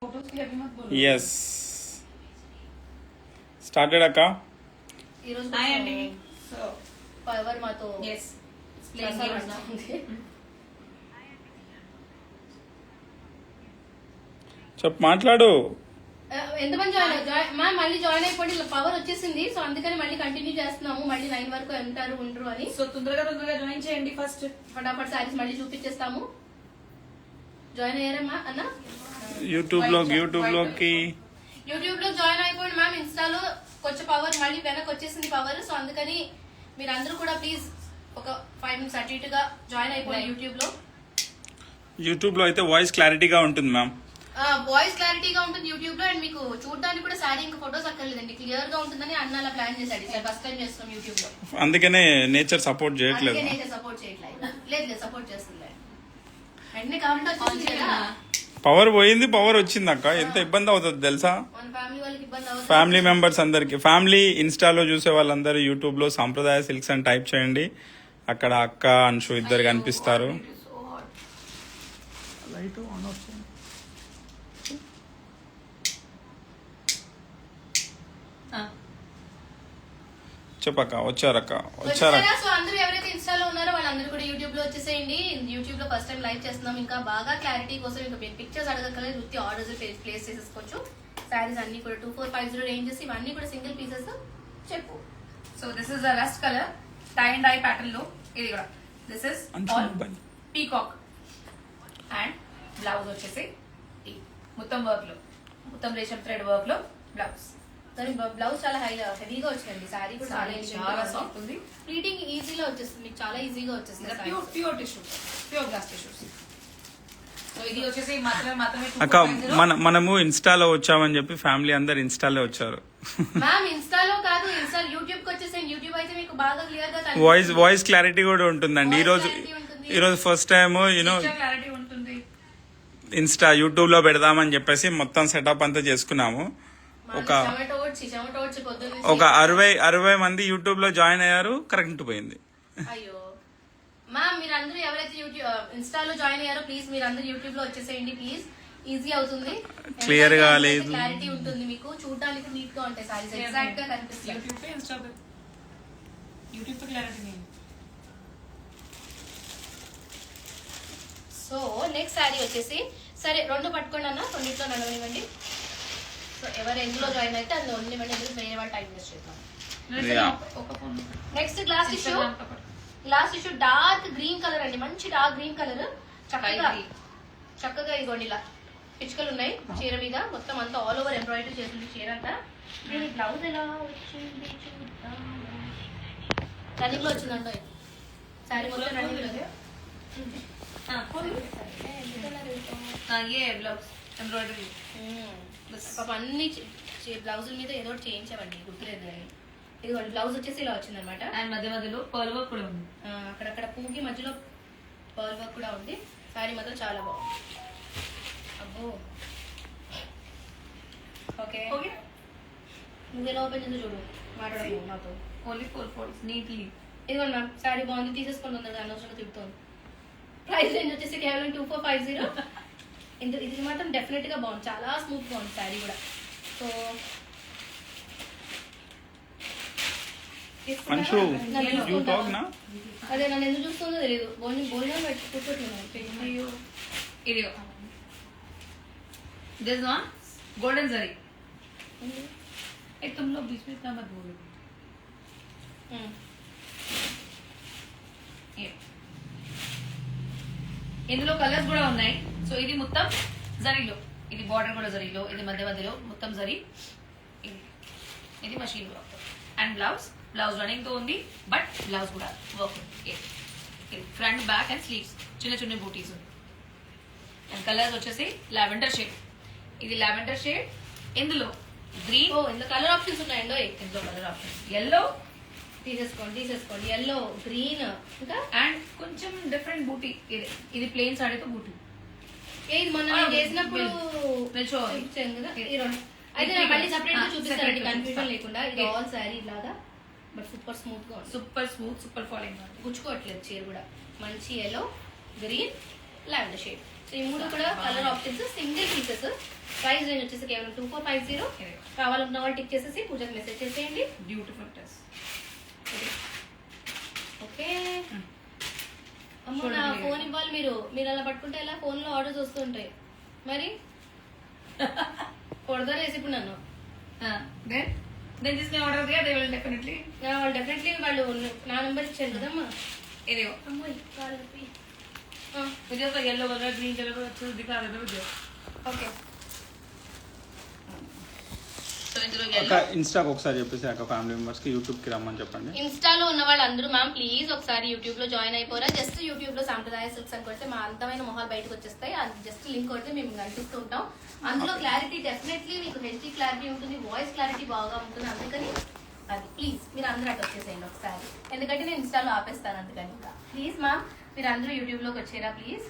Yes started అక్క. Power మాతో చెప్పు, మాట్లాడు. ఎంతమంది మ్యామ్ మళ్ళీ జాయిన్ అయిపోయి ఇలా పవర్ వచ్చేసింది. సో అందుకని మళ్ళీ కంటిన్యూ చేస్తున్నాము. మళ్ళీ 9 వరకు ఉంటారు ఉండరు అని. సో తొందరగా జాయిన్ చేయండి. ఫస్ట్ ఫటాఫట్ సారీస్ మళ్ళీ చూపించేస్తాము. జాయిన్ అయ్యారమ్మా అన్న? యూట్యూబ్ లో జాయిన్ అయిపోయింది మ్యామ్. ఇన్స్టాలో కొంచెం పవర్ మళ్ళీ వెనక్కి వచ్చేసింది పవర్. సో అందుకని మీరు అందరూ కూడా ప్లీజ్ ఒక 5 minutes అటు ఇటుగా జాయిన్ అయిపోయింది. యూట్యూబ్ లో అయితే వాయిస్ క్లారిటీగా ఉంటుంది మ్యామ్. వాయిస్ క్లారిటీగా ఉంటుంది యూట్యూబ్ లో. అండ్ మీకు చూడడానికి కూడా సారీ ఇంకా ఫొటోస్ అక్కర్లేదండి, క్లియర్ గా ఉంటుందని అన్న అలా ప్లాన్ చేశాడు. ఫస్ట్ టైం చేస్తున్నాం యూట్యూబ్ లో. అందుకనే నేచర్ సపోర్ట్ చేయట్లేదు. సపోర్ట్ చేయట్లేదు. లేదు సపోర్ట్ చేస్తుంది. వెంటనే కావాలంటే పవర్ పోయింది, పవర్ వచ్చింది అక్క. ఎంత ఇబ్బంది అవుతుంది తెలుసా మన ఫ్యామిలీ వాళ్ళకి ఇబ్బంది అవుతుంది. ఫ్యామిలీ మెంబర్స్ అందరికి. ఫ్యామిలీ ఇన్స్టాలో చూసే వాళ్ళందరూ యూట్యూబ్ లో సాంప్రదాయ సిల్క్స్ అని టైప్ చేయండి. అక్కడ అక్క అంశు ఇద్దరు కనిపిస్తారు. చెప్పక్క. వచ్చారక్క. సో అందరూ ఎవరైతే ఇన్స్టాలో ఉన్నారో వాళ్ళందరూ కూడా యూట్యూబ్ లో వచ్చేసేయండి. యూట్యూబ్ లో ఫస్ట్ టైం లైవ్ చేస్తున్నాం. ఇంకా బాగా క్లారిటీ కోసం ఇంకా పిక్చర్స్ అడగక్కర్లేదు, వృత్తి ఆర్డర్స్ ప్లేస్ చేసేసుకోవచ్చు. సారీస్ అన్ని కూడా 2450 రేంజెస్. ఇవన్నీ కూడా సింగిల్ పీసెస్. చెప్పు. So this is the rust colour tie and dye pattern లో. ఇది కూడా this is peacock. And blouse వచ్చేసి మొత్తం వర్క్ లో, మొత్తం రేషం థ్రెడ్ వర్క్ లో బ్లౌజ్. బ్లౌజ్ చాలా హెవీగా వచ్చిందండి. సారీ కూడా చాలా సాఫ్ట్ ఉంది. ప్లీటింగ్ ఈజీగా వచ్చేస్తుంది, మీకు చాలా ఈజీగా వచ్చేస్తుంది. Pure tissue, pure glass tissues. So ఇది వచ్చేసి మాత్రమే అక్క మనము ఇన్స్టాలో వచ్చామని చెప్పి ఫ్యామిలీ అందరు ఇన్స్టాలో వచ్చారు. మ్యామ్ ఇన్స్టాలో కాదు, ఇన్స్టా యూట్యూబ్ కి వచ్చేసాను. యూట్యూబ్ అయితే మీకు బాగా క్లియర్ గా వాయిస్ క్లారిటీ కూడా ఉంటుందండి. ఈ రోజు ఫస్ట్ టైం క్లారిటీ ఉంటుంది. ఇన్స్టా యూట్యూబ్ లో పెడదామని చెప్పేసి మొత్తం సెటప్ అంతా చేసుకున్నాము. ఒక 60 మంది యూట్యూబ్ లో జాయిన్ అయ్యారు. కరెంట్ పోయింది. అయ్యో మ్యామ్, మీరు అందరూ ఎవరైతే ఇన్స్టాలో జాయిన్ అయ్యారో ప్లీజ్ మీరు అందరూ యూట్యూబ్ లో వచ్చేసేయండి ప్లీజ్. ఈజీ అవుతుంది, క్లియర్ గా లేదు, క్లారిటీ ఉంటుంది, మీకు చూడడానికి నీట్ గా ఉంటాయి సారీస్, ఎగ్జాక్ట్ గా కనిపిస్తాయి. YouTube clarity. So next sari వచ్చేసి, సరే 2 పట్టుకోండి అన్న, 2 నడవనివ్వండి. సో ఎవరు ఎందులో జాయిన్ అయితే అందులో ఉండనివ్వండి, ఎందుకు వేరే వాళ్ళు టైం వేస్ట్ చేద్దాం. Next glass tissue dark green colour అండి, మంచి డార్క్ గ్రీన్ కలర్. చక్కగా ఇదిగోండి ఇలా పిచ్చుకలు ఉన్నాయి చీర మీద. మొత్తం అంతా ఆల్ ఓవర్ ఎంబ్రాయిడరీ చేసింది చీర అంతా. నేను బ్లౌజ్ ఎలా వచ్చింది చూద్దాం. రన్నింగ్ లో వచ్చిందంట శారీ మొత్తం రన్నింగ్ లో. అన్ని బ్లౌజుల మీద ఏదో ఒకటి చేయించామండి, గుర్తులేదు కానీ. ఇదిగోండి బ్లౌజ్ వచ్చేసి ఇలా వచ్చింది అనమాట. అండ్ మధ్యలో పర్ల్ వర్క్ కూడా ఉంది. అక్కడక్కడ పూకి మధ్యలో పర్ల్ వర్క్ కూడా ఉంది. శారీ మాత్రం చాలా బాగుంది. అబ్బో ఓకే నువ్వు ఎలా ఓపెన్ చేసి చూడు, మాట్లాడము నాతో. Only 4 folds neatly. ఇదిగోండి మ్యామ్ శారీ బాగుంది, తీసేసుకొని ఉంది, అనవసరంగా తిప్పుతోంది. ప్రైస్ రేంజ్ వచ్చేసి కేవలం 2450. ఇది మాత్రం డెఫినెట్ గా బాగుంది, చాలా స్మూత్ గా ఉంది శారీ కూడా. సో అదే నన్ను ఎందుకు చూస్తుందో తెలియదు. భోజనం పెట్టి కూర్చోట్లేదు. ఇది దిస్ వన్ గోల్డెన్ జరీ. तुम लोग बीच में इतना मत बोलो. ఇందులో కలర్స్ కూడా ఉన్నాయి. సో ఇది మొత్తం జరీలో, ఇది బార్డర్ కూడా జరీలో, ఇది మధ్యలో మొత్తం జరీ. ఇది machine work. And blouse running తో ఉంది, బట్ బ్లౌజ్ కూడా work. Front back and sleeves చిన్న బూటీస్ ఉంది. అండ్ కలర్స్ వచ్చేసి లావెండర్ షేడ్. ఇది లావెండర్ షేడ్. ఇందులో గ్రీన్, ఇందులో కలర్ ఆప్షన్స్ ఉన్నాయండి. ఇందులో కలర్ ఆప్షన్ ఎల్లో తీసేసుకోండి. ఎల్లో, గ్రీన్, ఇంకా అండ్ కొంచెం డిఫరెంట్ బూటీ. ఇది ప్లెయిన్ సాడీతో బూటీ. ఇది మొన్న చేసినప్పుడు అయితే మళ్ళీ సపరేట్ గా చూపిస్తారండి, కన్ఫ్యూజన్ లేకుండా. ఇది ఆల్ శారీ లాగా, బట్ సూపర్ స్మూత్ గా, సూపర్ స్మూత్, సూపర్ ఫాలింగ్. గుచ్చుకోవట్లేదు చీర కూడా. మంచి ఎల్లో, గ్రీన్, లావెండర్ షేడ్. ఈ మూడు కూడా colour options, single pieces. Price range వచ్చేసి కేవలం 2450. కావాలనుకున్న వాళ్ళు టిక్ చేసేసి పూజకి మెసేజ్ చేసేయండి. Beautiful dress. ఓకే. అమ్మో నా ఫోన్ ఇవ్వాలి మీరు. మీరు అలా పట్టుకుంటే ఎలా ఫోన్ లో ఆర్డర్స్ వస్తుంటాయి మరి. కొడతారు వేసి ఇప్పుడు నన్ను. నేను తీసుకునే order they they will definitely. వాళ్ళు డెఫినెట్లీ వాళ్ళు నా నెంబర్ ఇచ్చారు కదమ్మా. ఇదిగో అమ్మో కాలపి. मुझे तो येलो कलर ग्रीन कलर अच्छे से दिखा देते मुझे. ఓకే. సో ఇందులో అక్క yellow ఇన్స్టాకి ఒకసారి చెప్పేసి అక్క ఫ్యామిలీ మెంబర్స్ కి యూట్యూబ్ కి రమ్మని చెప్పండి. ఇన్స్టాలో ఉన్న వాళ్ళందరూ మ్యామ్ ప్లీజ్ ఒకసారి యూట్యూబ్ లో జాయిన్ అయిపోరా. జస్ట్ యూట్యూబ్ లో సాంప్రదాయ సిల్క్స్ అని కొడితే మా అందమైన మొహాలు బయటకు వచ్చేస్తాయి. అది జస్ట్ లింక్ కొడితే మేము కనిపిస్తూ ఉంటాం. అందులో క్లారిటీ డెఫినెట్లీ మీకు హెచ్డీ క్లారిటీ ఉంటుంది, వాయిస్ క్లారిటీ బాగా ఉంటుంది. అందుకని అది ప్లీజ్ మీరు అందరూ అటు వచ్చేసేయండి ఒకసారి. ఎందుకంటే నేను ఇన్స్టాలో ఆపేస్తాను అందుకని. ఇంకా ప్లీజ్ మ్యామ్ మీరు అందరూ యూట్యూబ్ లోకి వచ్చేరా ప్లీజ్.